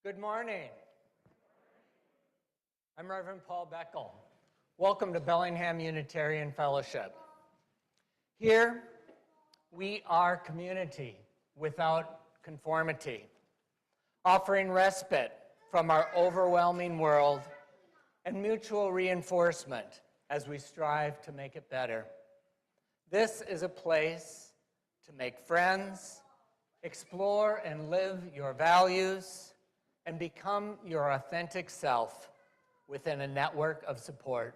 Good morning. I'm Reverend Paul Beckel. Welcome to Bellingham Unitarian Fellowship. Here, we are community without conformity, offering respite from our overwhelming world and mutual reinforcement as we strive to make it better. This is a place to make friends, explore and live your values, and become your authentic self within a network of support.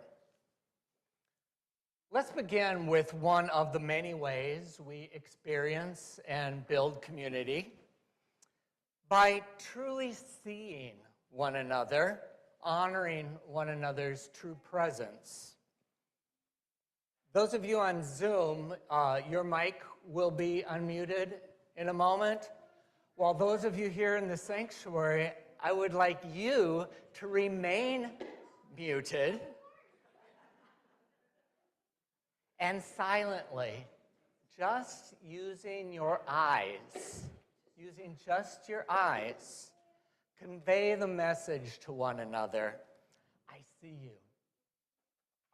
Let's begin with one of the many ways we experience and build community by truly seeing one another, honoring one another's true presence. Those of you on Zoom, your mic will be unmuted in a moment. While those of you here in the sanctuary, I would like you to remain muted and silently, just using your eyes, using just your eyes, convey the message to one another. I see you.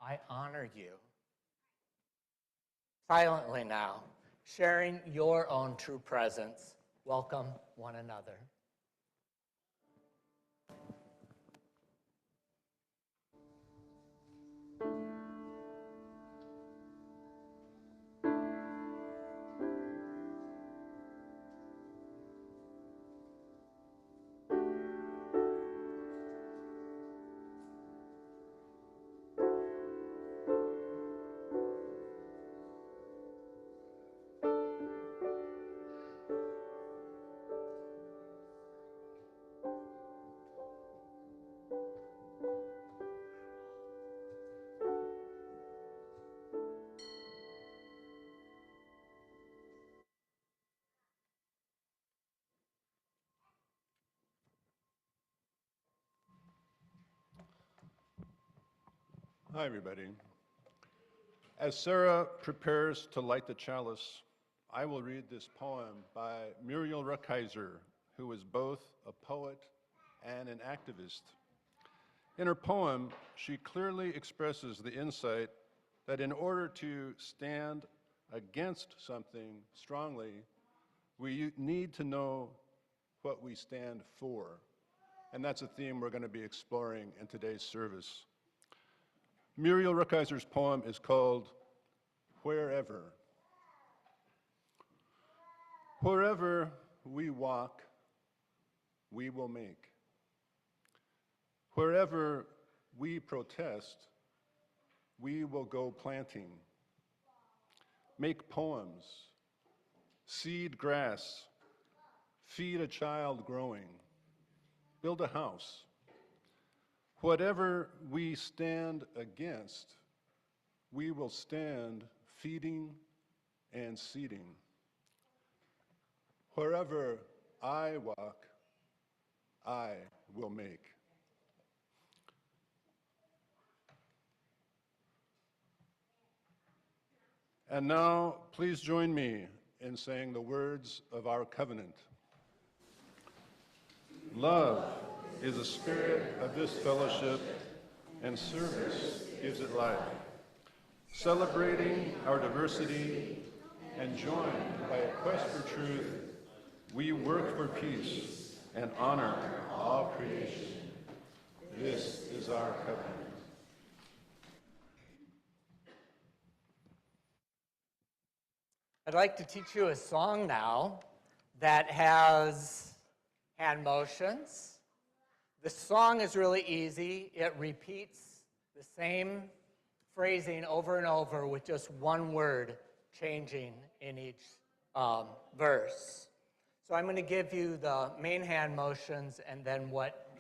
I honor you. Silently now, sharing your own true presence. Welcome one another. Hi, everybody. As Sarah prepares to light the chalice, I will read this poem by Muriel Rukeyser, who is both a poet and an activist. In her poem, she clearly expresses the insight that in order to stand against something strongly, we need to know what we stand for. And that's a theme we're going to be exploring in today's service. Muriel Rukeyser's poem is called Wherever. Wherever we walk, we will make. Wherever we protest, we will go planting. Make poems, seed grass, feed a child growing, build a house. Whatever we stand against, we will stand feeding and seeding. Wherever I walk, I will make. And now, please join me in saying the words of our covenant. Love is the spirit of this fellowship, and service gives it life. Celebrating our diversity and joined by a quest for truth, we work for peace and honor all creation. This is our covenant. I'd like to teach you a song now that has hand motions. The song is really easy. It repeats the same phrasing over and over with just one word changing in each verse. So I'm going to give you the main hand motions and then what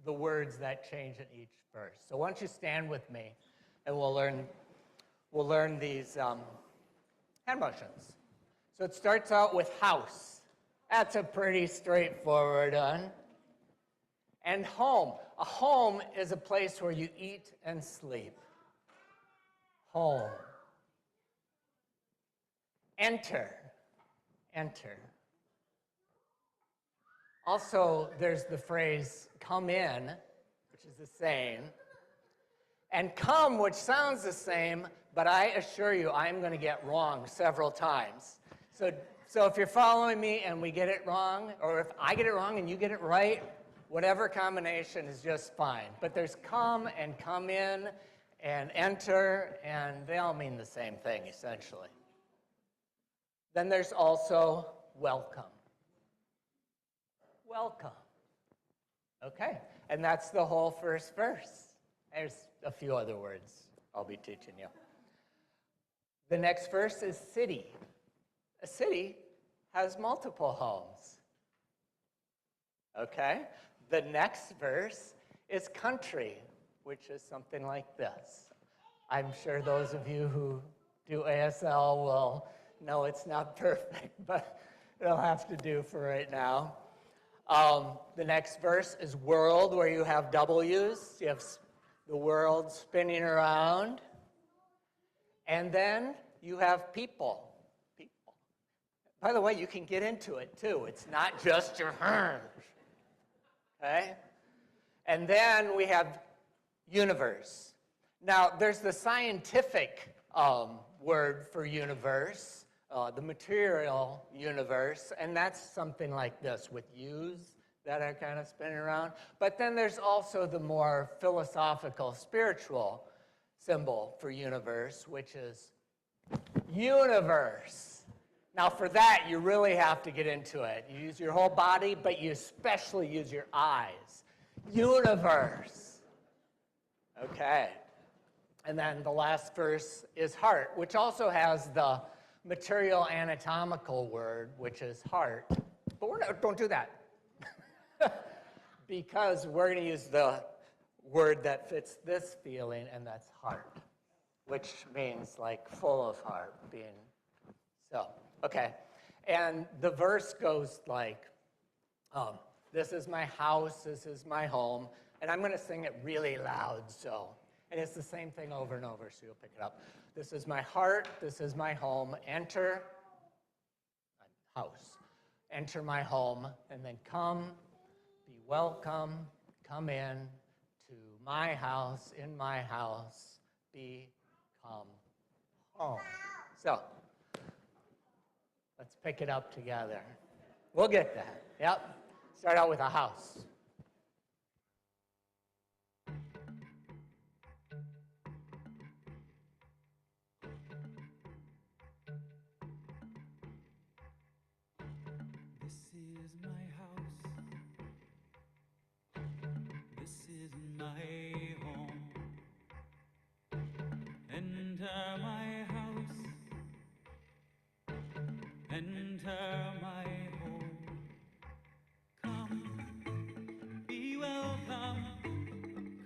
the words that change in each verse. So why don't you stand with me and we'll learn these hand motions. So it starts out with house. That's a pretty straightforward one. And home. A home is a place where you eat and sleep. Home. Enter. Enter. Also, there's the phrase come in, which is the same, and come, which sounds the same, but I assure you I'm going to get wrong several times. So if you're following me and we get it wrong, or if I get it wrong and you get it right, whatever combination is just fine. But there's come and come in and enter, and they all mean the same thing, essentially. Then there's also welcome. Welcome. Okay, and that's the whole first verse. There's a few other words I'll be teaching you. The next verse is city. A city has multiple homes. Okay, the next verse is country, which is something like this. I'm sure those of you who do ASL will know it's not perfect, but it'll have to do for right now. The next verse is world, where you have W's. You have the world spinning around. And then you have people. People. By the way, you can get into it too. It's not just your hands. Okay? And then we have universe. Now, there's the scientific word for universe, the material universe, and that's something like this with U's that are kind of spinning around. But then there's also the more philosophical, spiritual symbol for universe, which is universe. Now, for that, you really have to get into it. You use your whole body, but you especially use your eyes. Universe. Okay. And then the last verse is heart, which also has the material anatomical word, which is heart. But don't do that. Because we're going to use the word that fits this feeling, and that's heart, which means like full of heart, being so. Okay. And the verse goes like, this is my house, this is my home, and I'm going to sing it really loud, so. And it's the same thing over and over, so you'll pick it up. This is my heart, this is my home, enter, house, enter my home, and then come, be welcome, come in to my house, in my house, become home. So, let's pick it up together. We'll get that, yep. Start out with a house. This is my house. This is my home. Enter my house. Enter my home. Come, be welcome.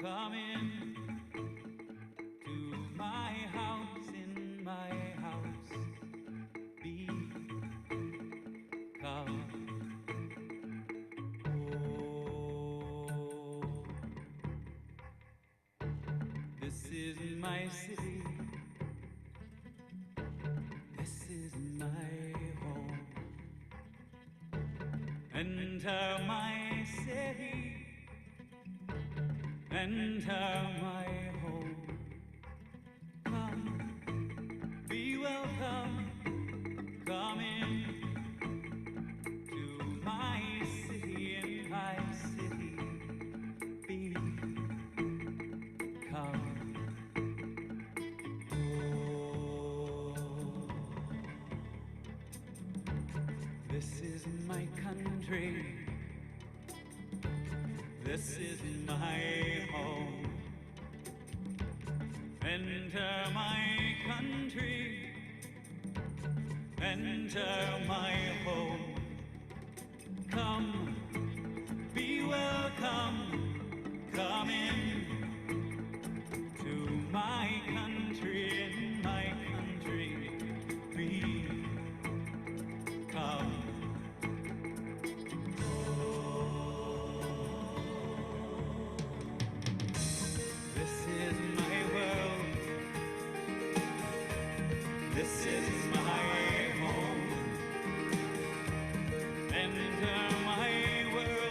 Come in to my house, in my house. Be come. This is my city. This is my home. Enter my city. Enter my home. Come, be welcome. Come in to my city, in my city. Be come. This is my country. This is my home. Enter my country. Enter my home. Come, be welcome. Come in to my country, in my country. Be come. This is my world. This is my home. Enter my world.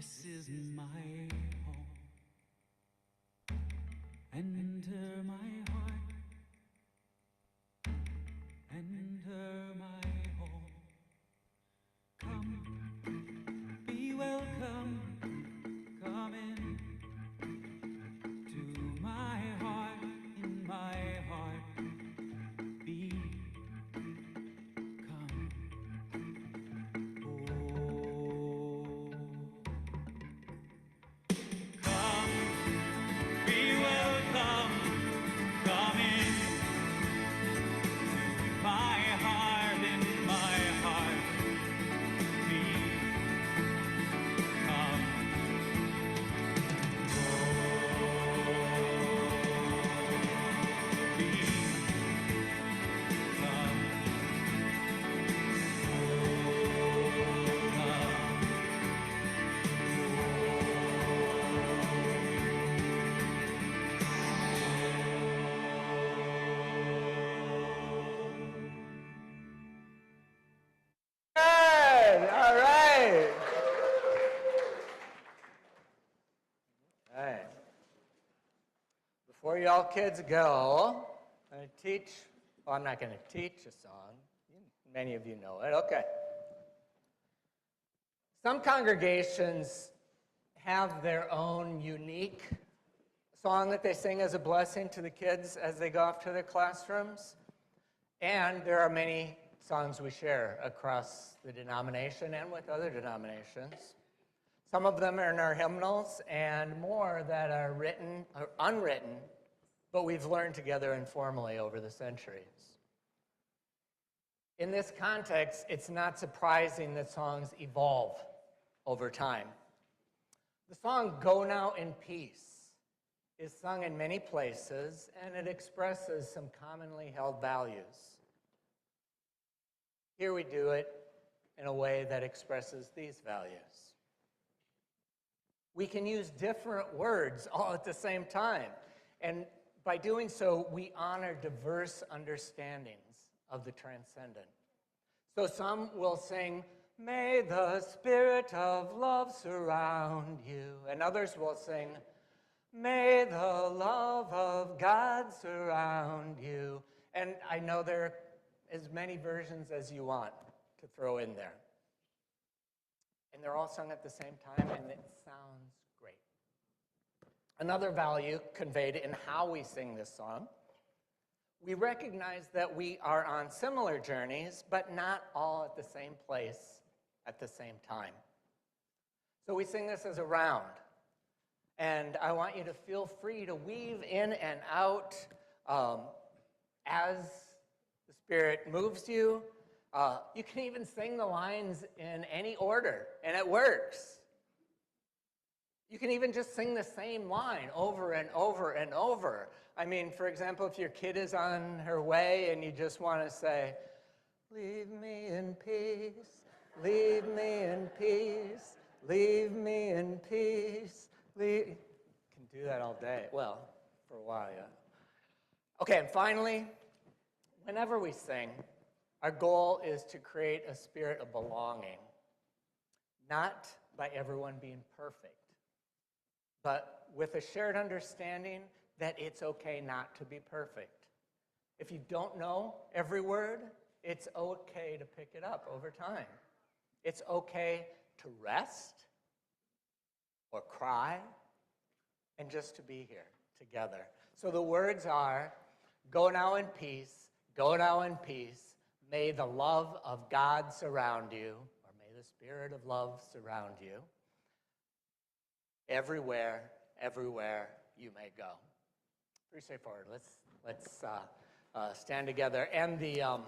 This is my home. Enter my heart. Enter my home. Come, be welcome. Come in to my heart. In my heart, be come. Come, be welcome, come in to my heart, in my heart, be come. Be come. Good. All right. All right. Before y'all kids go, I'm going to teach. Well, I'm not going to teach a song. Many of you know it. Okay. Some congregations have their own unique song that they sing as a blessing to the kids as they go off to their classrooms. And there are many songs we share across the denomination and with other denominations. Some of them are in our hymnals and more that are written or unwritten, but we've learned together informally over the centuries. In this context, it's not surprising that songs evolve over time. The song "Go Now in Peace" is sung in many places, and it expresses some commonly held values. Here we do it in a way that expresses these values. We can use different words all at the same time, and by doing so, we honor diverse understandings of the transcendent. So some will sing, "May the spirit of love surround you," and others will sing, "May the love of God surround you." And I know there are as many versions as you want to throw in there. And they're all sung at the same time, and it sounds great. Another value conveyed in how we sing this song, we recognize that we are on similar journeys, but not all at the same place at the same time. So we sing this as a round. And I want you to feel free to weave in and out as the Spirit moves you. You can even sing the lines in any order, and it works. You can even just sing the same line over and over and over. I mean, for example, if your kid is on her way and you just want to say, "Leave me in peace, leave me in peace, leave me in peace, leave." You can do that all day. Well, for a while, yeah. Okay, and finally, whenever we sing, our goal is to create a spirit of belonging, not by everyone being perfect, but with a shared understanding that it's okay not to be perfect. If you don't know every word, it's okay to pick it up over time. It's okay to rest or cry and just to be here together. So the words are, "Go now in peace, go now in peace. May the love of God surround you," or "May the spirit of love surround you. Everywhere, everywhere you may go." Pretty straightforward. Let's stand together. And the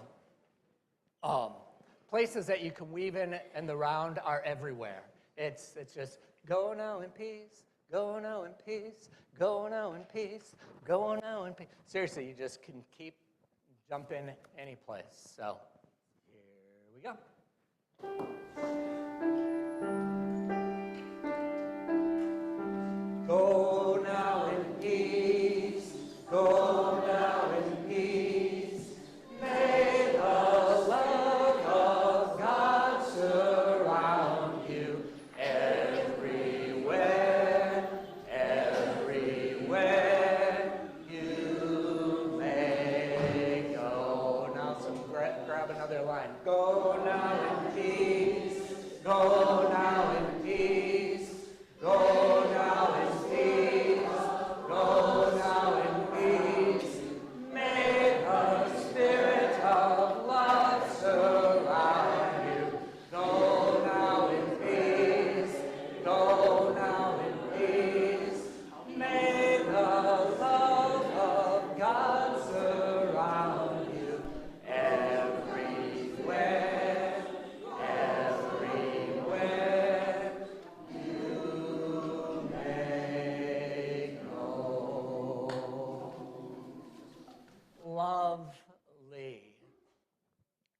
places that you can weave in and the round are everywhere. It's just go now in peace, go now in peace, go now in peace, go now in peace. Seriously, you just can keep jump in any place. So here we go. Go now in peace, go now in peace. May the love of God surround you everywhere. Go now in peace. Go now in peace. Go now in peace. May the spirit of love surround you. Go now in peace. Go now in peace. May the love of God surround you everywhere, everywhere you may go. Lovely.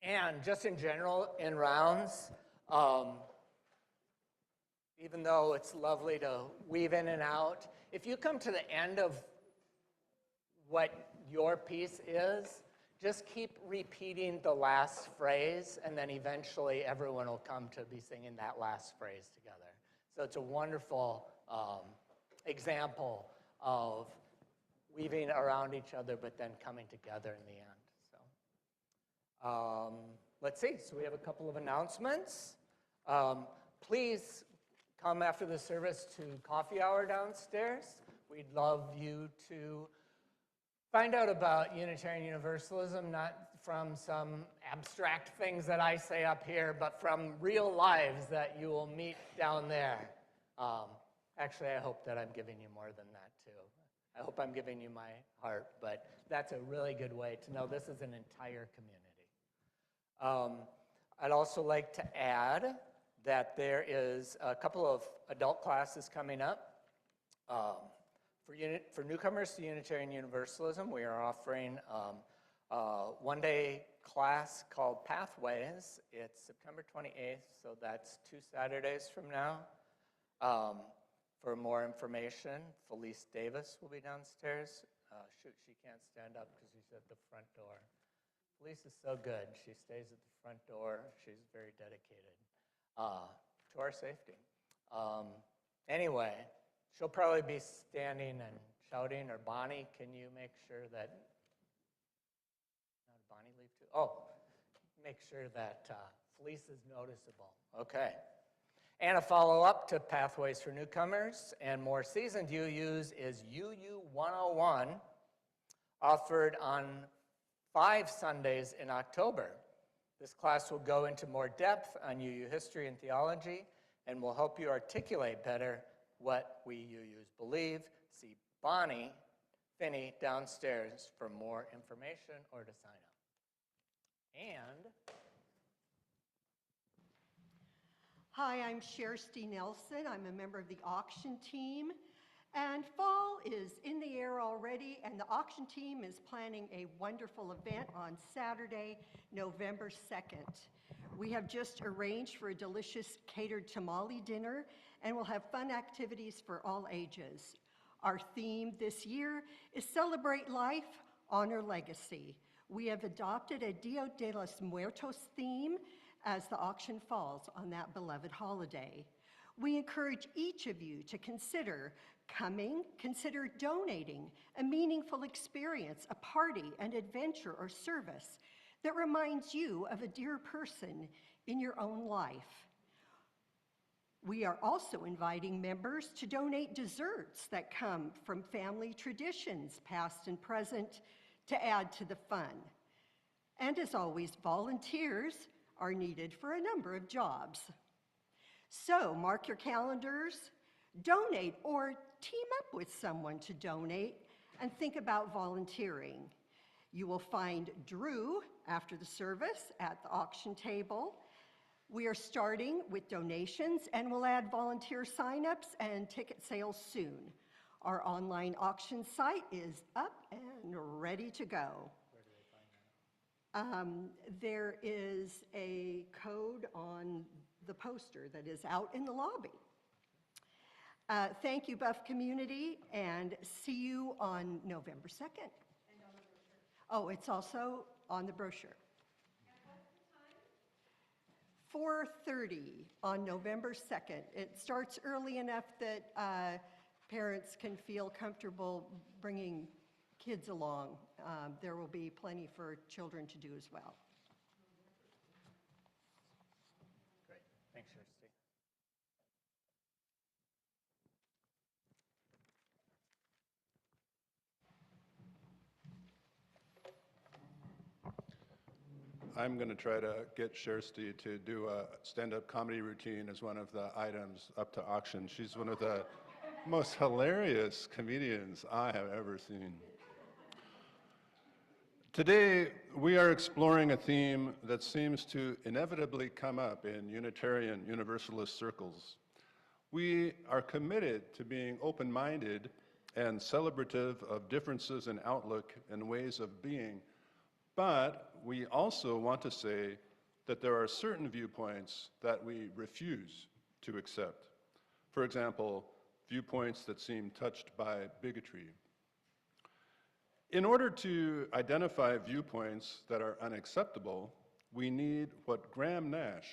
And just in general, in rounds, even though it's lovely to weave in and out, if you come to the end of what your piece is, just keep repeating the last phrase, and then eventually everyone will come to be singing that last phrase together. So it's a wonderful example of weaving around each other, but then coming together in the end. So let's see. So we have a couple of announcements. Please come after the service to coffee hour downstairs. We'd love you to find out about Unitarian Universalism, not from some abstract things that I say up here, but from real lives that you will meet down there. Actually, I hope that I'm giving you more than that, too. I hope I'm giving you my heart, but that's a really good way to know this is an entire community. I'd also like to add that there is a couple of adult classes coming up. For newcomers to Unitarian Universalism, we are offering a one-day class called Pathways. It's September 28th, so that's 2 Saturdays from now. For more information, Felice Davis will be downstairs. Shoot, she can't stand up because she's at the front door. Felice is so good. She stays at the front door. She's very dedicated to our safety. Anyway, she'll probably be standing and shouting, or Bonnie, can you make sure that, not Bonnie leave too? Oh, make sure that Felice is noticeable. Okay. And a follow-up to Pathways for Newcomers and more seasoned UUs is UU 101, offered on 5 Sundays in October. This class will go into more depth on UU history and theology and will help you articulate better what we UUs believe. See Bonnie Finney downstairs for more information or to sign up. And hi, I'm Shersty Nelson. I'm a member of the auction team. And fall is in the air already, and the auction team is planning a wonderful event on Saturday, November 2nd. We have just arranged for a delicious catered tamale dinner, and we'll have fun activities for all ages. Our theme this year is Celebrate Life, Honor Legacy. We have adopted a Dia de los Muertos theme as the auction falls on that beloved holiday. We encourage each of you to consider coming, consider donating a meaningful experience, a party, an adventure, or service that reminds you of a dear person in your own life. We are also inviting members to donate desserts that come from family traditions, past and present, to add to the fun. And as always, volunteers are needed for a number of jobs. So mark your calendars, donate, or team up with someone to donate, and think about volunteering. You will find Drew after the service at the auction table. We are starting with donations, and we'll add volunteer signups and ticket sales soon. Our online auction site is up and ready to go. where do they find that? There is a code on the poster that is out in the lobby. Thank you, Buff community, and see you on November 2nd. And on the brochure. Oh, it's also on the brochure. And what's the time? 4:30 on November 2nd. It starts early enough that parents can feel comfortable bringing kids along. There will be plenty for children to do as well. Great. Thanks, Shirley. Shersty. I'm going to try to get Shersty to do a stand-up comedy routine as one of the items up to auction. She's one of the most hilarious comedians I have ever seen. Today, we are exploring a theme that seems to inevitably come up in Unitarian Universalist circles. We are committed to being open-minded and celebrative of differences in outlook and ways of being, but we also want to say that there are certain viewpoints that we refuse to accept. For example, viewpoints that seem touched by bigotry. In order to identify viewpoints that are unacceptable, we need what Graham Nash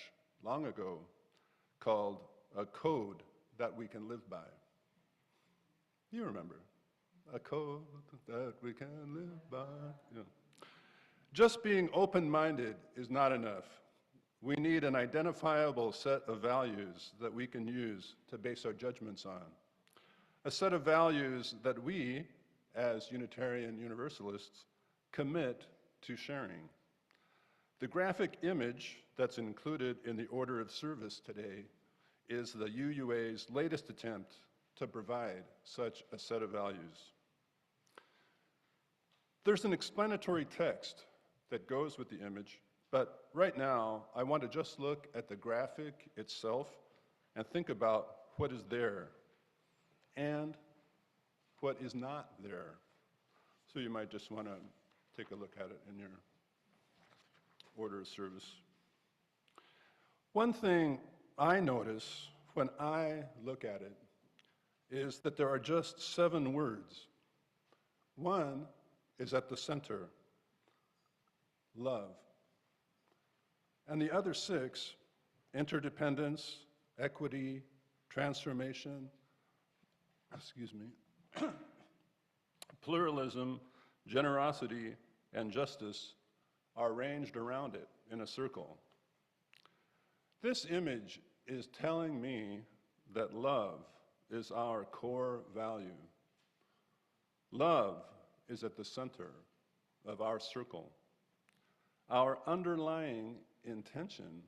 long ago called a code that we can live by. You remember, a code that we can live by. Yeah. Just being open-minded is not enough. We need an identifiable set of values that we can use to base our judgments on. A set of values that we, as Unitarian Universalists, commit to sharing. The graphic image that's included in the order of service today is the UUA's latest attempt to provide such a set of values. There's an explanatory text that goes with the image, but right now I want to just look at the graphic itself and think about what is there and what is not there. So you might just want to take a look at it in your order of service. One thing I notice when I look at it is that there are just 7 words. One is at the center, love. And the other 6, interdependence, equity, transformation, pluralism, generosity, and justice are arranged around it in a circle. This image is telling me that love is our core value. Love is at the center of our circle. Our underlying intention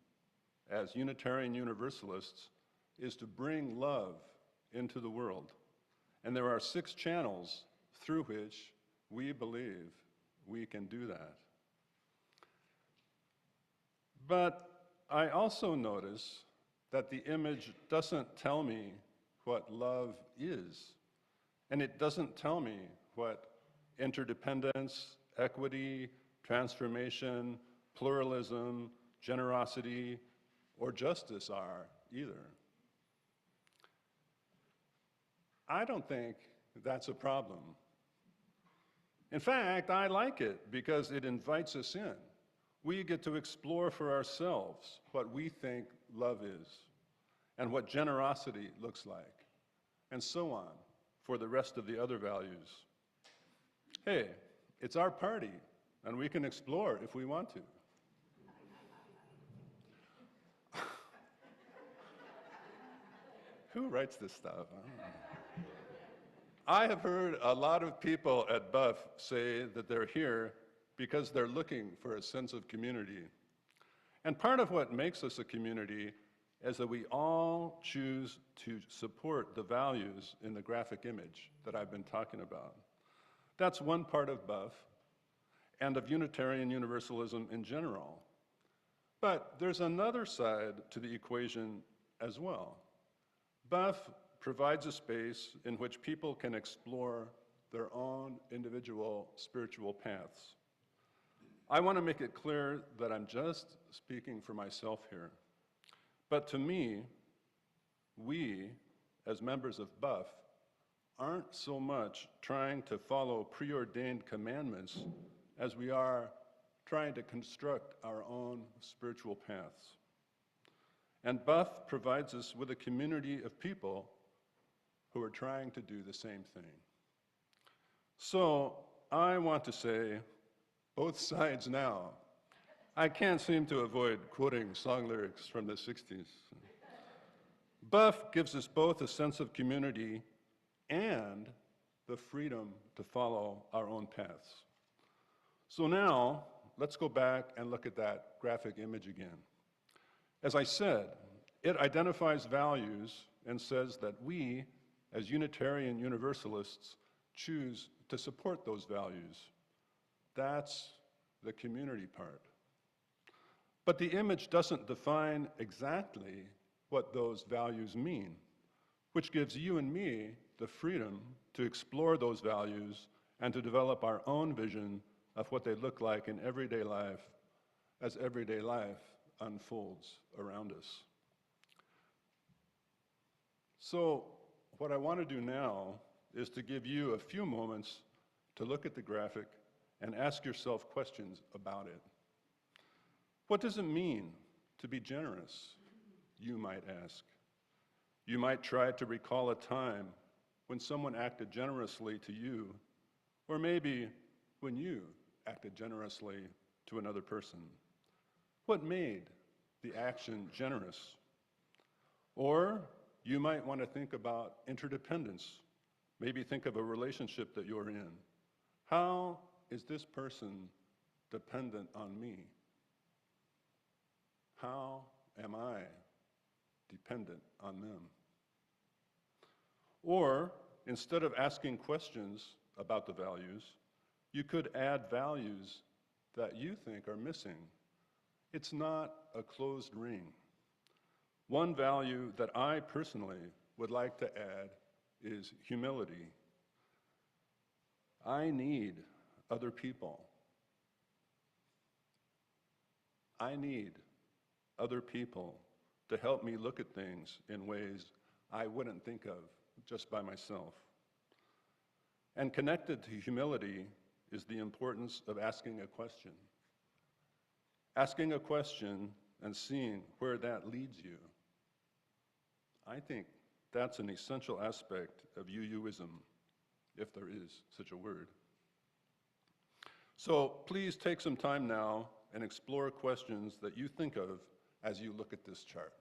as Unitarian Universalists is to bring love into the world. And there are 6 channels through which we believe we can do that. But I also notice that the image doesn't tell me what love is, and it doesn't tell me what interdependence, equity, transformation, pluralism, generosity, or justice are either. I don't think that's a problem. In fact, I like it because it invites us in. We get to explore for ourselves what we think love is and what generosity looks like, and so on for the rest of the other values. Hey, it's our party, and we can explore if we want to. Who writes this stuff? I have heard a lot of people at Buff say that they're here because they're looking for a sense of community. And part of what makes us a community is that we all choose to support the values in the graphic image that I've been talking about. That's one part of Buff and of Unitarian Universalism in general. But there's another side to the equation as well. Buff provides a space in which people can explore their own individual spiritual paths. I want to make it clear that I'm just speaking for myself here. But to me, we, as members of Buff, aren't so much trying to follow preordained commandments as we are trying to construct our own spiritual paths. And Buff provides us with a community of people who are trying to do the same thing. So I want to say, both sides now. I can't seem to avoid quoting song lyrics from the 60s. buff gives us both a sense of community and the freedom to follow our own paths. So now, let's go back and look at that graphic image again. As I said, it identifies values and says that we, as Unitarian Universalists, choose to support those values. That's the community part. But the image doesn't define exactly what those values mean, which gives you and me the freedom to explore those values and to develop our own vision of what they look like in everyday life as everyday life unfolds around us. So what I want to do now is to give you a few moments to look at the graphic and ask yourself questions about it. What does it mean to be generous, you might ask? You might try to recall a time when someone acted generously to you, or maybe when you acted generously to another person. What made the action generous? Or you might want to think about interdependence. Maybe think of a relationship that you're in. How is this person dependent on me? How am I dependent on them? Or, instead of asking questions about the values, you could add values that you think are missing. It's not a closed ring. One value that I personally would like to add is humility. I need other people. I need other people to help me look at things in ways I wouldn't think of just by myself. And connected to humility is the importance of asking a question. Asking a question and seeing where that leads you. I think that's an essential aspect of UUism, if there is such a word. So please take some time now and explore questions that you think of as you look at this chart.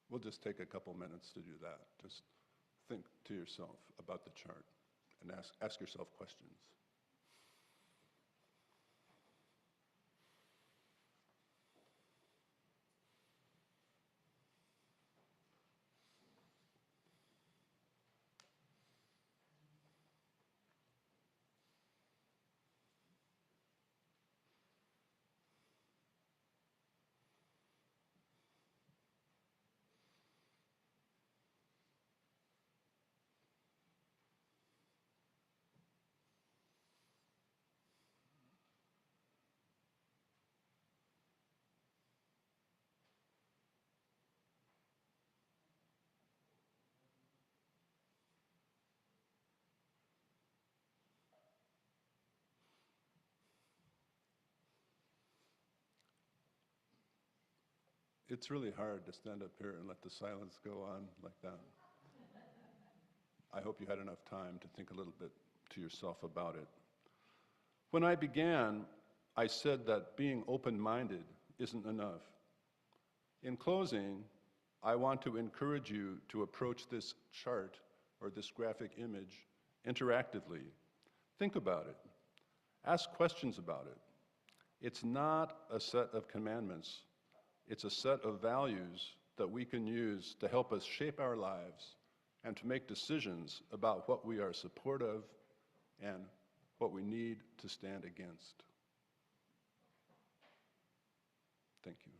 We'll just take a couple minutes to do that. Just think to yourself about the chart and ask yourself questions. It's really hard to stand up here and let the silence go on like that. I hope you had enough time to think a little bit to yourself about it. When I began, I said that being open-minded isn't enough. In closing, I want to encourage you to approach this chart or this graphic image interactively. Think about it. Ask questions about it. It's not a set of commandments. It's a set of values that we can use to help us shape our lives and to make decisions about what we are supportive and what we need to stand against. Thank you.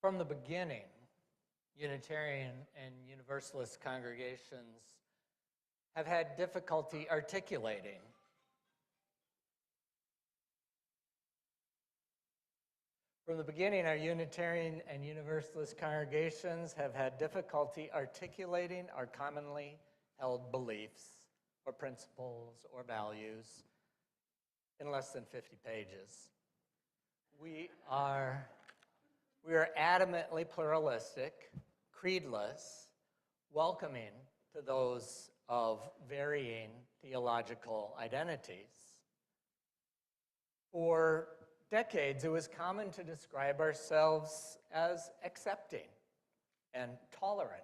From the beginning, Unitarian and Universalist congregations have had difficulty articulating From the beginning, our Unitarian and Universalist congregations have had difficulty articulating our commonly held beliefs or principles or values in less than 50 pages. We are adamantly pluralistic, creedless, welcoming to those of varying theological identities. For decades, it was common to describe ourselves as accepting and tolerant.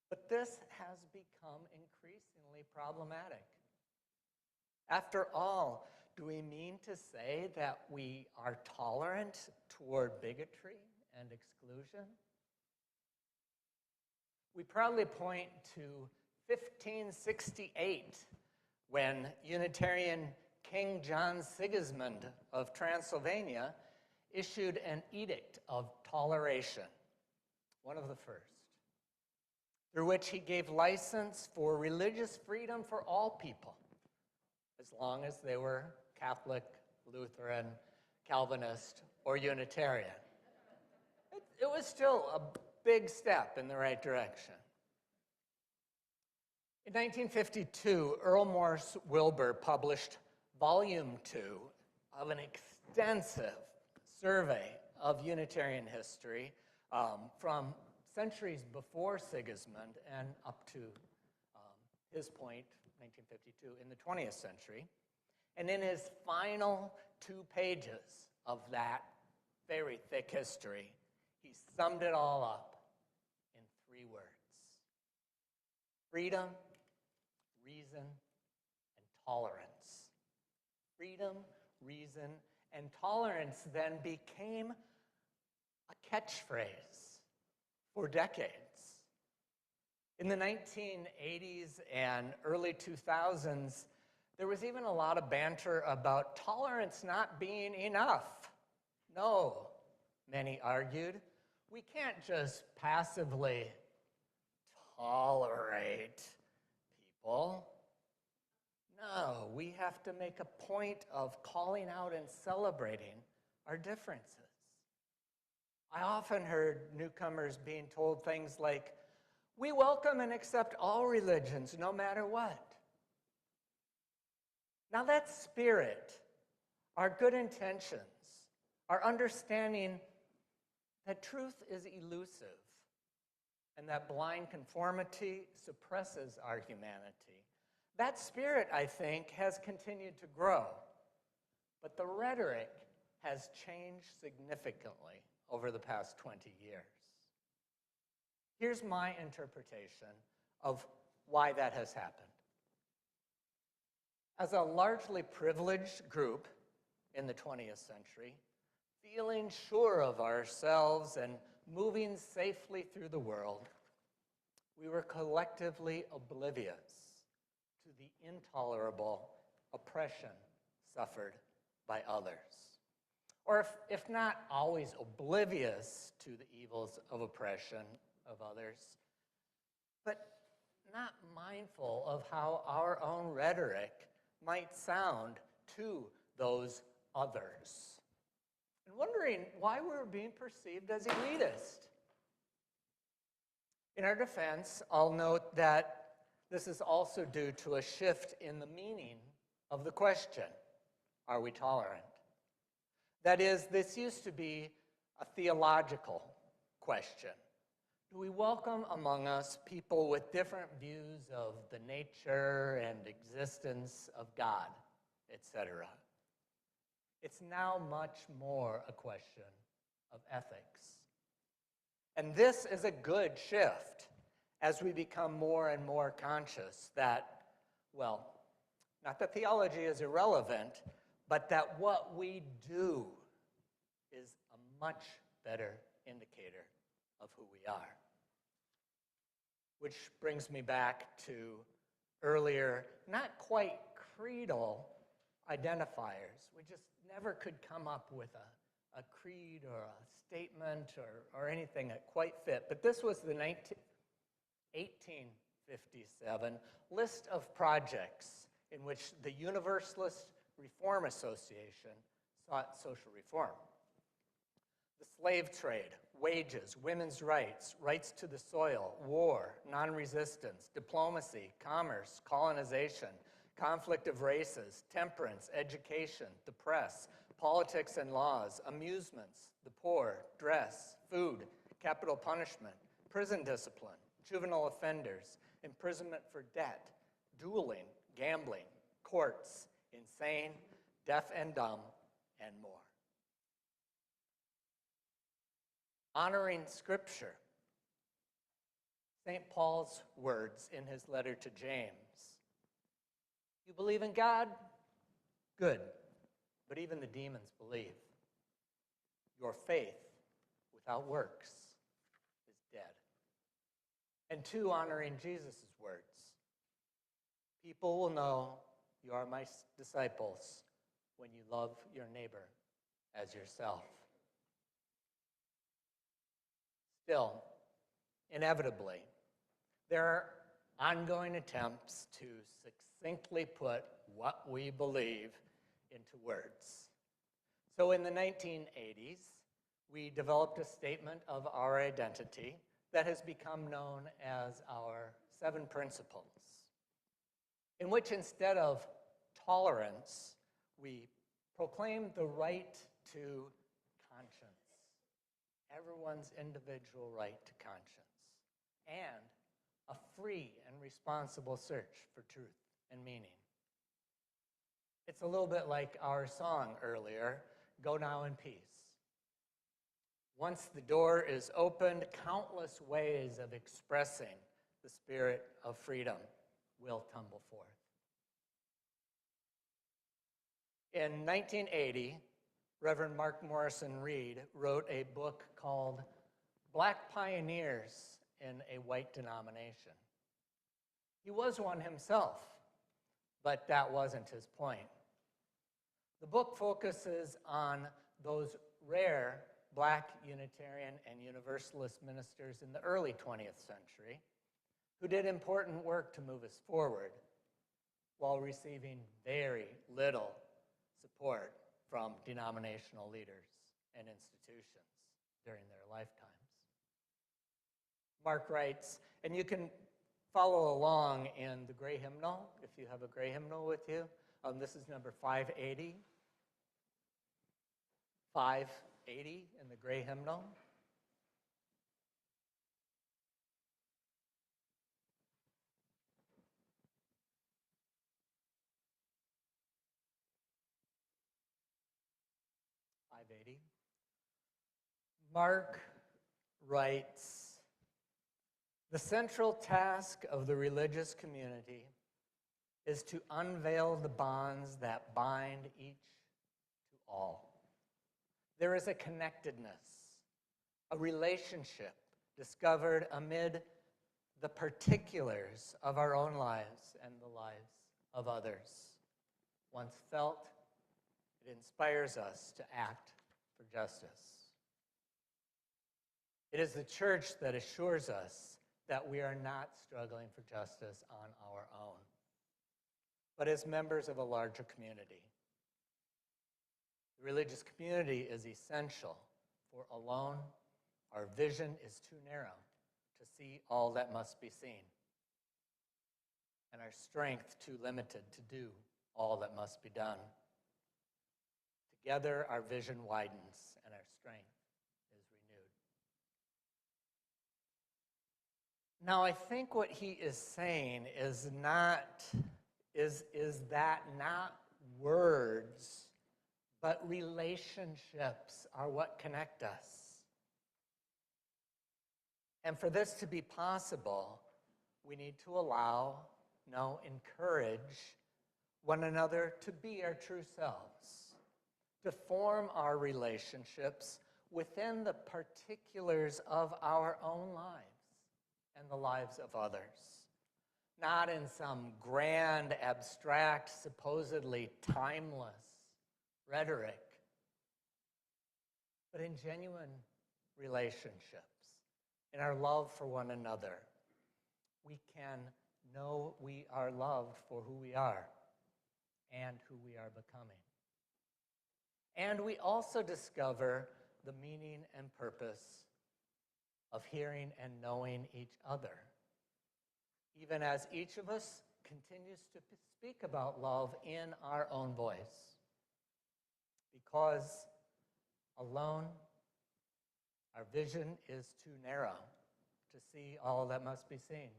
But this has become increasingly problematic. After all, do we mean to say that we are tolerant toward bigotry and exclusion? We proudly point to 1568, when Unitarian King John Sigismund of Transylvania issued an edict of toleration, one of the first, through which he gave license for religious freedom for all people, as long as they were Catholic, Lutheran, Calvinist, or Unitarian. It was still a big step in the right direction. In 1952, Earl Morse Wilbur published Volume 2 of an extensive survey of Unitarian history from centuries before Sigismund and up to his point, 1952, in the 20th century. And in his final 2 pages of that very thick history, he summed it all up in 3 words: freedom, reason, and tolerance. Freedom, reason, and tolerance then became a catchphrase for decades. In the 1980s and early 2000s, there was even a lot of banter about tolerance not being enough. No, many argued, we can't just passively tolerate people. No, we have to make a point of calling out and celebrating our differences. I often heard newcomers being told things like, we welcome and accept all religions, no matter what. Now that spirit, our good intentions, our understanding that truth is elusive and that blind conformity suppresses our humanity, that spirit, I think, has continued to grow. But the rhetoric has changed significantly over the past 20 years. Here's my interpretation of why that has happened. As a largely privileged group in the 20th century, feeling sure of ourselves and moving safely through the world, we were collectively oblivious to the intolerable oppression suffered by others. Or if not always oblivious to the evils of oppression of others, but not mindful of how our own rhetoric might sound to those others. And wondering why we were being perceived as elitist. In our defense, I'll note that this is also due to a shift in the meaning of the question, are we tolerant? That is, this used to be a theological question. Do we welcome among us people with different views of the nature and existence of God, etc.? It's now much more a question of ethics. And this is a good shift as we become more and more conscious that, well, not that theology is irrelevant, but that what we do is a much better indicator of who we are. Which brings me back to earlier, not quite creedal identifiers. We just never could come up with a creed or a statement or anything that quite fit, but this was the 1857 list of projects in which the Universalist Reform Association sought social reform. The slave trade, wages, women's rights, rights to the soil, war, non-resistance, diplomacy, commerce, colonization, conflict of races, temperance, education, the press, politics and laws, amusements, the poor, dress, food, capital punishment, prison discipline, juvenile offenders, imprisonment for debt, dueling, gambling, courts, insane, deaf and dumb, and more. Honoring Scripture. St. Paul's words in his letter to James. You believe in God? Good. But even the demons believe. Your faith without works is dead. And 2, honoring Jesus' words. People will know you are my disciples when you love your neighbor as yourself. Still, inevitably, there are ongoing attempts to succinctly put what we believe into words. So in the 1980s, we developed a statement of our identity that has become known as our 7 principles, in which instead of tolerance, we proclaim the right to conscience. Everyone's individual right to conscience, and a free and responsible search for truth and meaning. It's a little bit like our song earlier, Go Now in Peace. Once the door is opened, countless ways of expressing the spirit of freedom will tumble forth. In 1980, Reverend Mark Morrison Reed wrote a book called Black Pioneers in a White Denomination. He was one himself, but that wasn't his point. The book focuses on those rare Black Unitarian and Universalist ministers in the early 20th century who did important work to move us forward while receiving very little support from denominational leaders and institutions during their lifetimes. Mark writes, and you can follow along in the gray hymnal, if you have a gray hymnal with you. This is number 580. 580 in the gray hymnal. Mark writes, the central task of the religious community is to unveil the bonds that bind each to all. There is a connectedness, a relationship discovered amid the particulars of our own lives and the lives of others. Once felt, it inspires us to act for justice. It is the church that assures us that we are not struggling for justice on our own, but as members of a larger community. The religious community is essential, for alone our vision is too narrow to see all that must be seen, and our strength too limited to do all that must be done. Together our vision widens and our strength is renewed. Now I think what he is saying is that not words, but relationships are what connect us. And for this to be possible, we need to encourage one another to be our true selves, to form our relationships within the particulars of our own lives and the lives of others, not in some grand, abstract, supposedly timeless rhetoric, but in genuine relationships, in our love for one another, we can know we are loved for who we are and who we are becoming. And we also discover the meaning and purpose of hearing and knowing each other, even as each of us continues to speak about love in our own voice. Because alone, our vision is too narrow to see all that must be seen.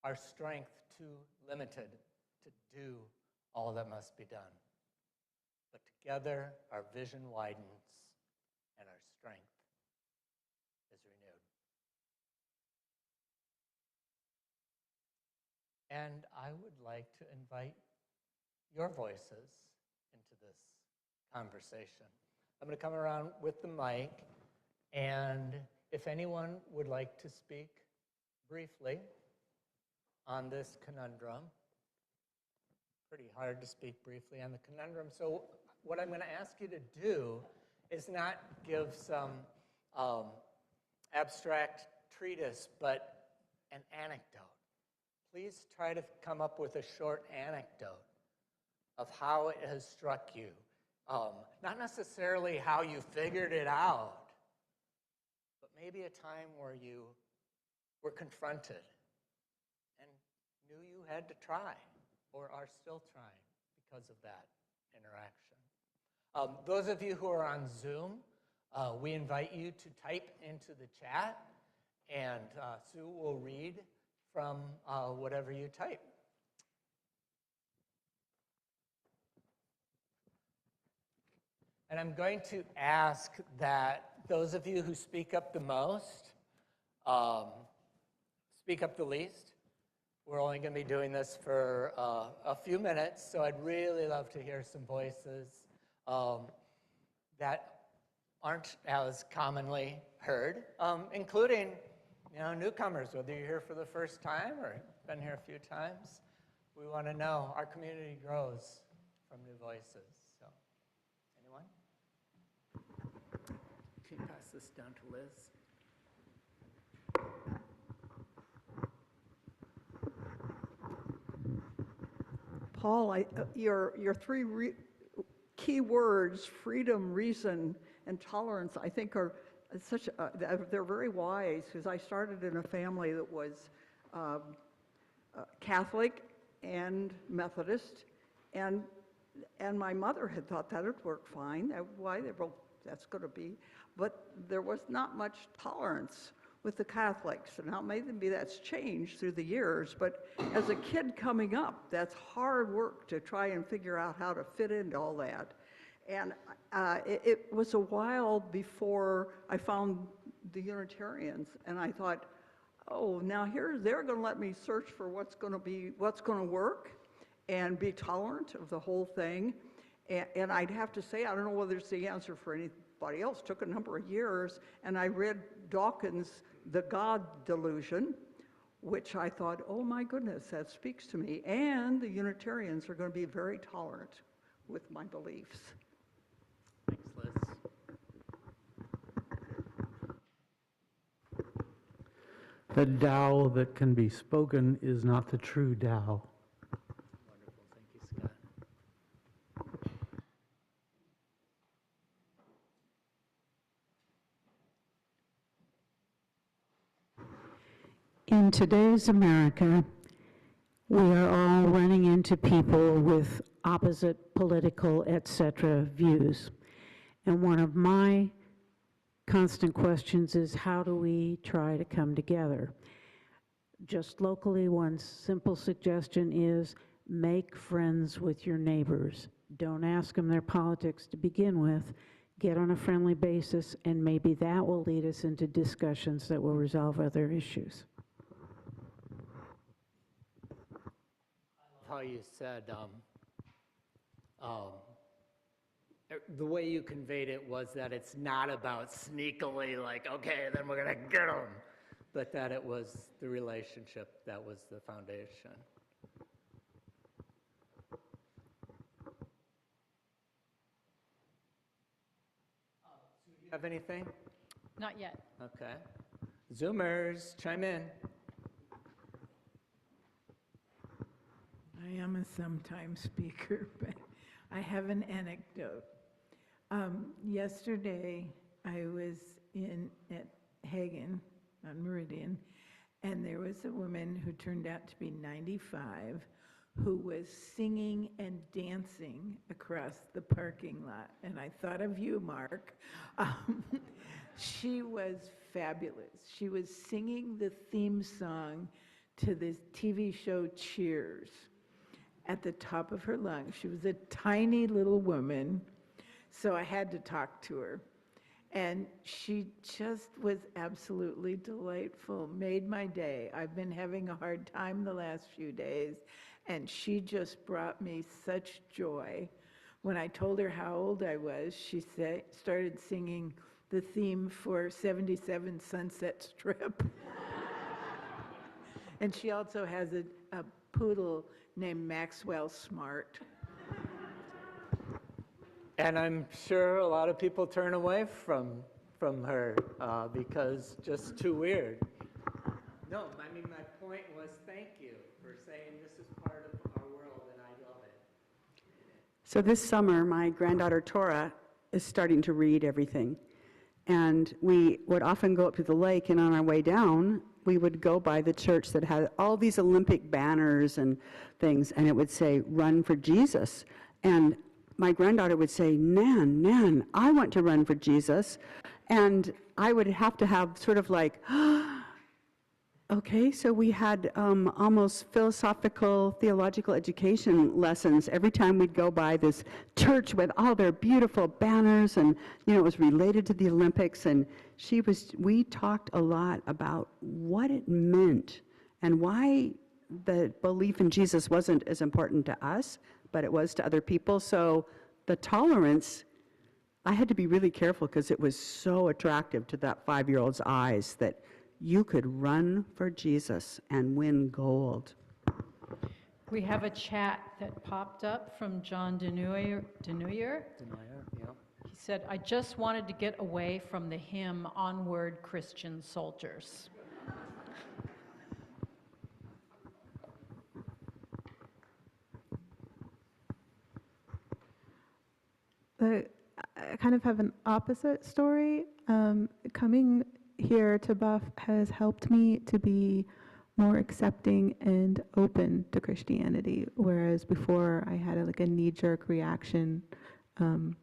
Our strength too limited to do all that must be done. But together, our vision widens and our strength is renewed. And I would like to invite your voices into this conversation. I'm going to come around with the mic, and if anyone would like to speak briefly on this conundrum, pretty hard to speak briefly on the conundrum. So what I'm going to ask you to do is not give some abstract treatise, but an anecdote. Please try to come up with a short anecdote of how it has struck you. Not necessarily how you figured it out, but maybe a time where you were confronted and knew you had to try or are still trying because of that interaction. Those of you who are on Zoom, we invite you to type into the chat, and Sue will read from whatever you type. And I'm going to ask that those of you who speak up the most, speak up the least. We're only going to be doing this for a few minutes, so I'd really love to hear some voices that aren't as commonly heard, including newcomers, whether you're here for the first time or been here a few times. We want to know. Our community grows from new voices. So, anyone? Can you pass this down to Liz? Paul, your three key words, freedom, reason, and tolerance, I think are they're very wise, because I started in a family that was Catholic and Methodist, and my mother had thought that would work fine. That's going to be, but there was not much tolerance with the Catholics. And now maybe that's changed through the years, but as a kid coming up, that's hard work to try and figure out how to fit into all that. And it was a while before I found the Unitarians, and I thought, oh, now they're going to let me search for what's going to work and be tolerant of the whole thing. And I'd have to say, I don't know whether it's the answer for anybody else. It took a number of years, and I read Dawkins' The God Delusion, which I thought, oh my goodness, that speaks to me. And the Unitarians are going to be very tolerant with my beliefs. Thanks, Liz. The Tao that can be spoken is not the true Tao. Wonderful. Thank you, Scott. In today's America, we are all running into people with opposite political, etc. views. And one of my constant questions is, how do we try to come together? Just locally, one simple suggestion is make friends with your neighbors. Don't ask them their politics to begin with. Get on a friendly basis, and maybe that will lead us into discussions that will resolve other issues. How you said, the way you conveyed it was that it's not about sneakily, like, okay, then we're going to get them, but that it was the relationship that was the foundation. have anything? Not yet. Okay. Zoomers, chime in. I am a sometime speaker, but I have an anecdote. Yesterday, I was at Hagen on Meridian, and there was a woman who turned out to be 95 who was singing and dancing across the parking lot. And I thought of you, Mark. She was fabulous. She was singing the theme song to this TV show Cheers at the top of her lungs. She was a tiny little woman, so I had to talk to her. And she just was absolutely delightful, made my day. I've been having a hard time the last few days, and she just brought me such joy. When I told her how old I was, she started singing the theme for 77 Sunset Strip. And she also has a poodle named Maxwell Smart. And I'm sure a lot of people turn away from her because just too weird. No, I mean, my point was thank you for saying this is part of our world and I love it. So this summer, my granddaughter Tora is starting to read everything. And we would often go up to the lake, and on our way down, we would go by the church that had all these Olympic banners and things, and it would say, "Run for Jesus." And my granddaughter would say, Nan, I want to run for Jesus. And I would have to have sort of like, okay, so we had almost philosophical, theological education lessons every time we'd go by this church with all their beautiful banners, and it was related to the Olympics, and we talked a lot about what it meant and why the belief in Jesus wasn't as important to us, but it was to other people. So the tolerance, I had to be really careful because it was so attractive to that 5-year-old's eyes that you could run for Jesus and win gold. We have a chat that popped up from John Denuyer. Yeah. He said, I just wanted to get away from the hymn, Onward, Christian Soldiers. I kind of have an opposite story. Coming here to Buff has helped me to be more accepting and open to Christianity, whereas before I had a knee-jerk reaction to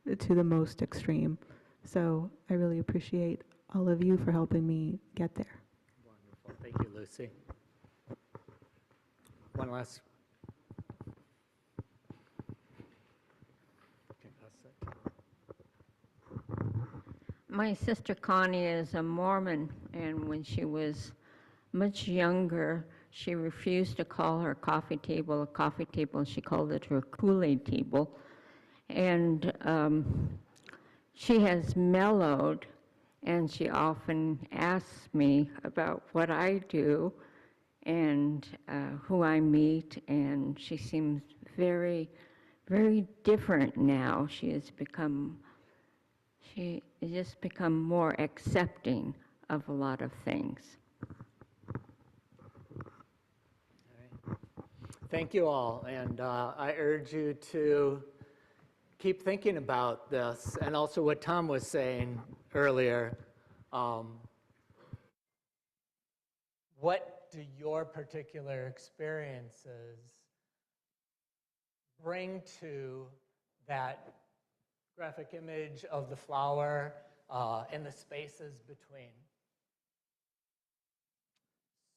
the most extreme. So I really appreciate all of you for helping me get there. Wonderful. Thank you, Lucy. One last. My sister Connie is a Mormon, and when she was much younger, she refused to call her coffee table a coffee table. She called it her Kool-Aid table. And she has mellowed, and she often asks me about what I do and who I meet, and she seems very, very different now. She has just become more accepting of a lot of things. Thank you all, and I urge you to keep thinking about this, and also what Tom was saying earlier. What do your particular experiences bring to that graphic image of the flower and the spaces between?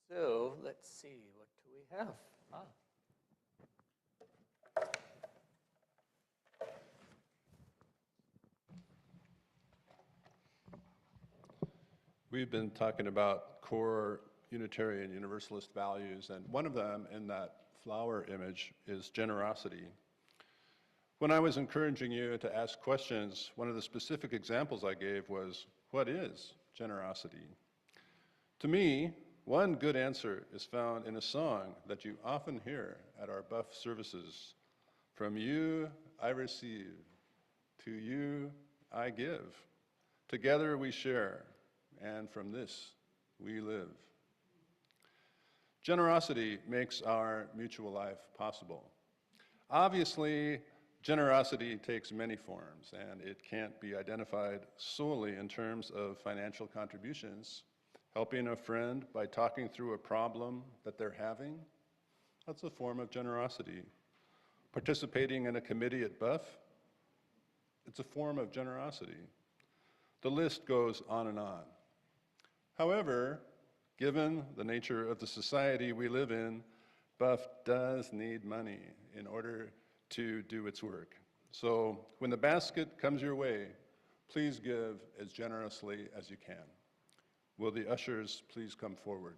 So let's see, what do we have? We've been talking about core Unitarian Universalist values, and one of them in that flower image is generosity. When I was encouraging you to ask questions, one of the specific examples I gave was, what is generosity? To me, one good answer is found in a song that you often hear at our Buff services. From you I receive, to you I give. Together we share, and from this we live. Generosity makes our mutual life possible. Obviously, generosity takes many forms, and it can't be identified solely in terms of financial contributions. Helping a friend by talking through a problem that they're having, that's a form of generosity. Participating in a committee at Buff, it's a form of generosity. The list goes on and on. However, given the nature of the society we live in, Buff does need money in order to do its work. So when the basket comes your way, please give as generously as you can. Will the ushers please come forward?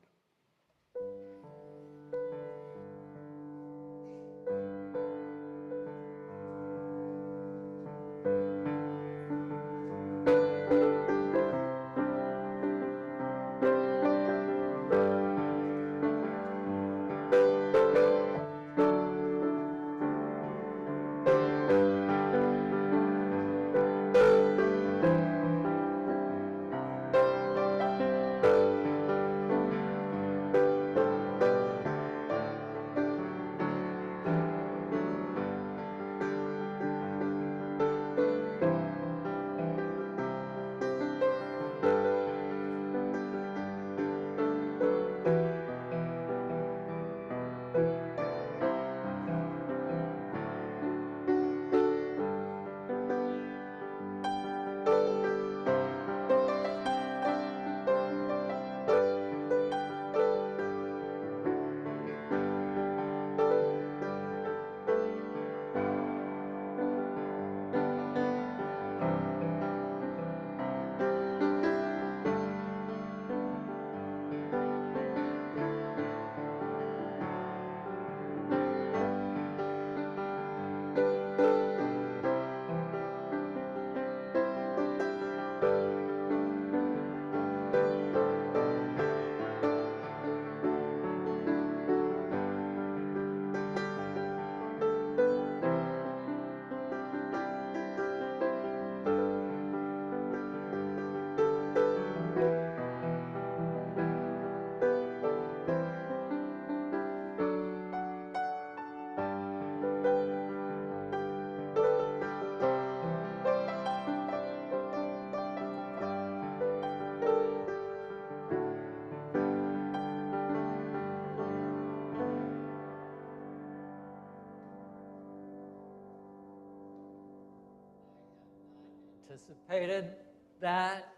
Anticipated that.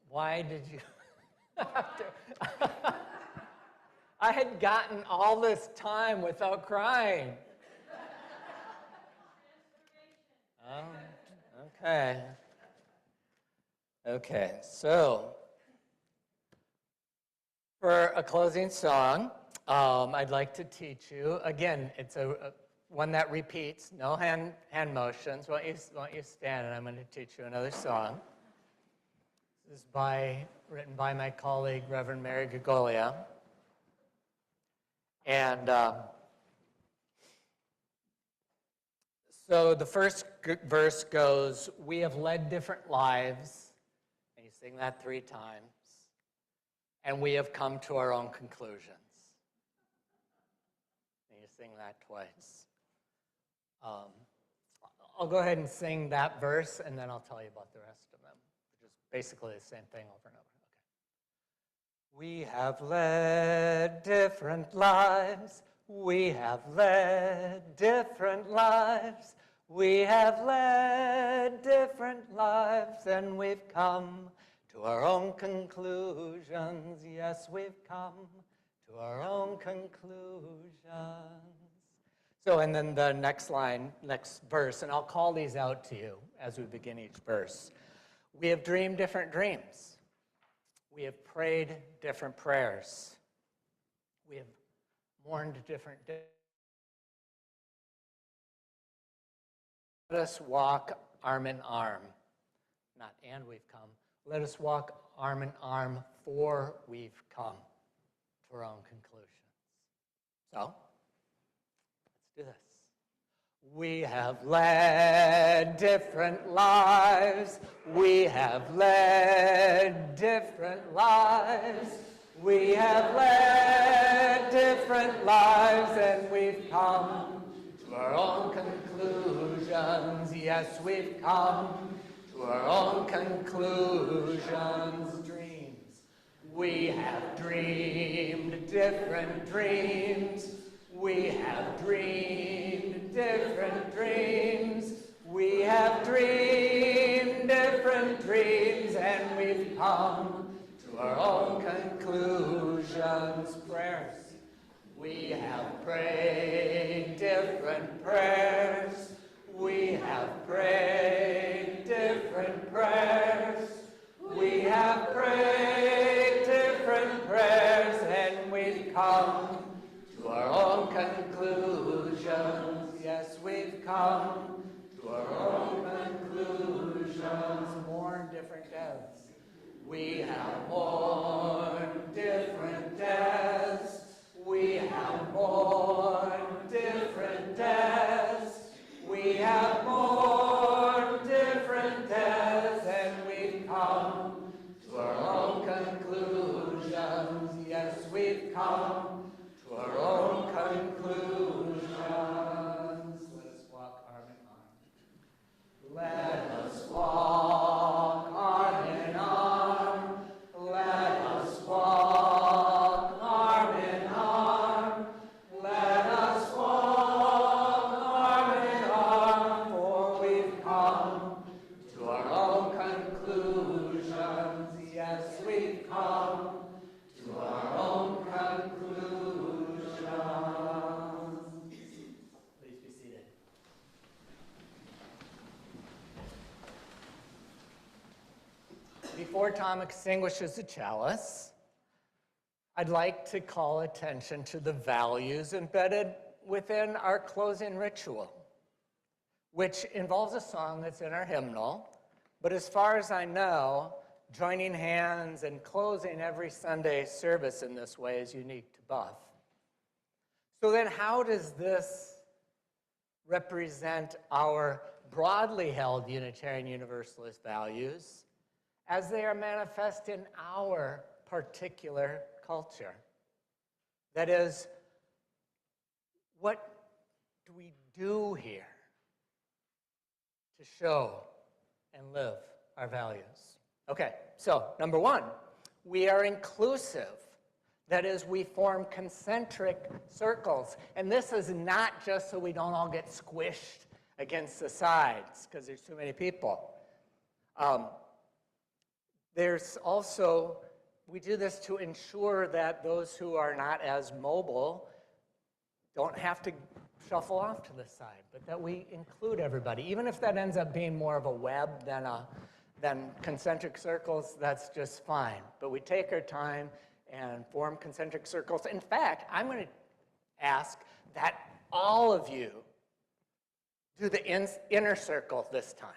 Why did you have to? I had gotten all this time without crying. Oh, okay. Okay, so for a closing song, I'd like to teach you, again, it's a one that repeats, no hand motions. Why don't you stand, and I'm going to teach you another song. This is written by my colleague, Reverend Mary Gagolia. And so the first verse goes, "We have led different lives," and you sing that 3 times, "and we have come to our own conclusions." And you sing that twice. I'll go ahead and sing that verse, and then I'll tell you about the rest of them, which is basically the same thing over and over. Okay. We have led different lives. We have led different lives. We have led different lives, and we've come to our own conclusions. Yes, we've come to our own conclusions. So, and then the next line, next verse, and I'll call these out to you as we begin each verse. We have dreamed different dreams. We have prayed different prayers. We have mourned different days. Let us walk arm in arm. Not and we've come. Let us walk arm in arm, for we've come to our own conclusions. So, let's do this. We have led different lives. We have led different lives. We have led different lives, and we've come to our own conclusions. Yes, we've come to our own conclusions. Dreams. We have dreamed different dreams. We have dreamed different dreams. We have dreamed different dreams, and we've come to our own conclusions. Prayers. We have prayed different prayers. We have prayed different prayers. We have prayed different prayers, and we've come to our own conclusions. Yes, we've come to our own conclusions. Mourn different deaths. We have mourned different deaths. We have mourned different deaths. We have mourned different deaths, and we've come to our own conclusions. Yes, we've come to our own conclusions. Let's walk arm in arm. Let us walk arm in arm. Let us walk arm in arm. Let us walk arm in arm, for we've come to our own conclusions. Yes, we've come to our own conclusions. Please be seated. Before Tom extinguishes the chalice, I'd like to call attention to the values embedded within our closing ritual, which involves a song that's in our hymnal, but as far as I know, joining hands and closing every Sunday service in this way is unique to Buff. So then how does this represent our broadly held Unitarian Universalist values as they are manifest in our particular culture? That is, what do we do here to show and live our values? Okay, so number one, we are inclusive. That is, we form concentric circles. And this is not just so we don't all get squished against the sides, because there's too many people. There's also, we do this to ensure that those who are not as mobile don't have to shuffle off to the side, but that we include everybody. Even if that ends up being more of a web than concentric circles, that's just fine. But we take our time and form concentric circles. In fact, I'm going to ask that all of you do the inner circle this time.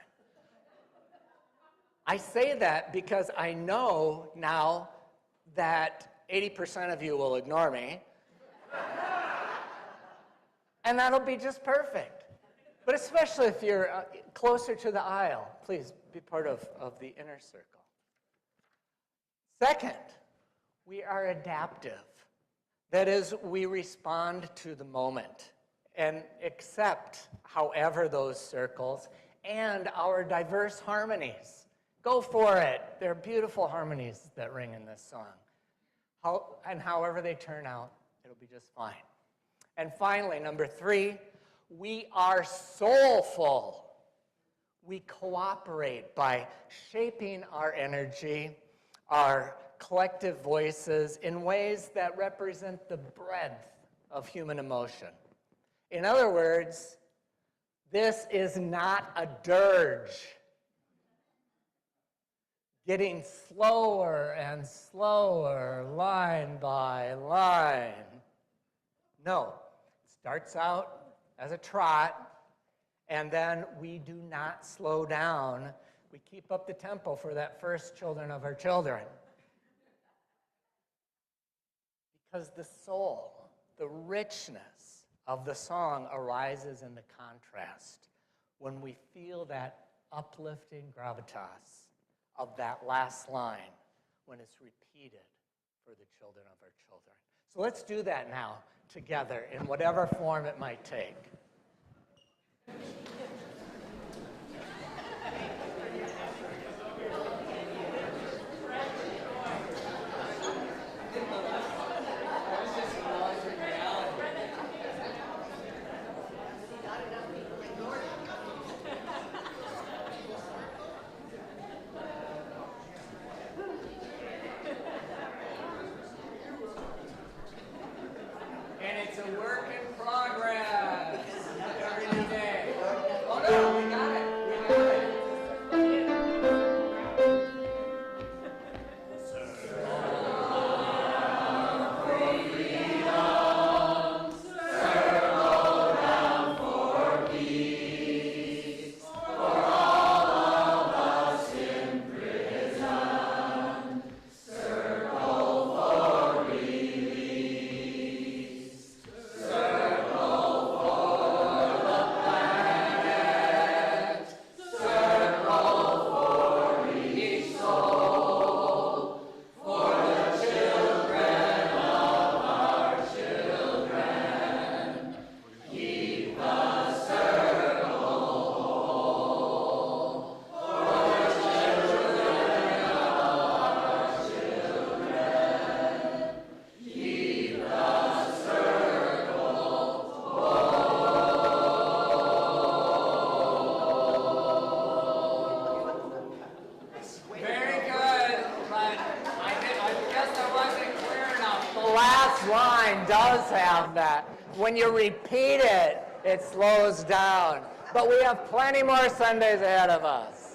I say that because I know now that 80% of you will ignore me, and that'll be just perfect. But especially if you're closer to the aisle, please be part of the inner circle. Second, we are adaptive. That is, we respond to the moment and accept, however, those circles and our diverse harmonies. Go for it. There are beautiful harmonies that ring in this song. And however they turn out, it'll be just fine. And finally, number three, we are soulful. We cooperate by shaping our energy, our collective voices in ways that represent the breadth of human emotion. In other words, this is not a dirge, getting slower and slower, line by line. No, it starts out as a trot, and then we do not slow down. We keep up the tempo for that first children of our children. Because the soul, the richness of the song arises in the contrast when we feel that uplifting gravitas of that last line when it's repeated for the children of our children. So let's do that now together in whatever form it might take. Line does have that. When you repeat it, it slows down. But we have plenty more Sundays ahead of us.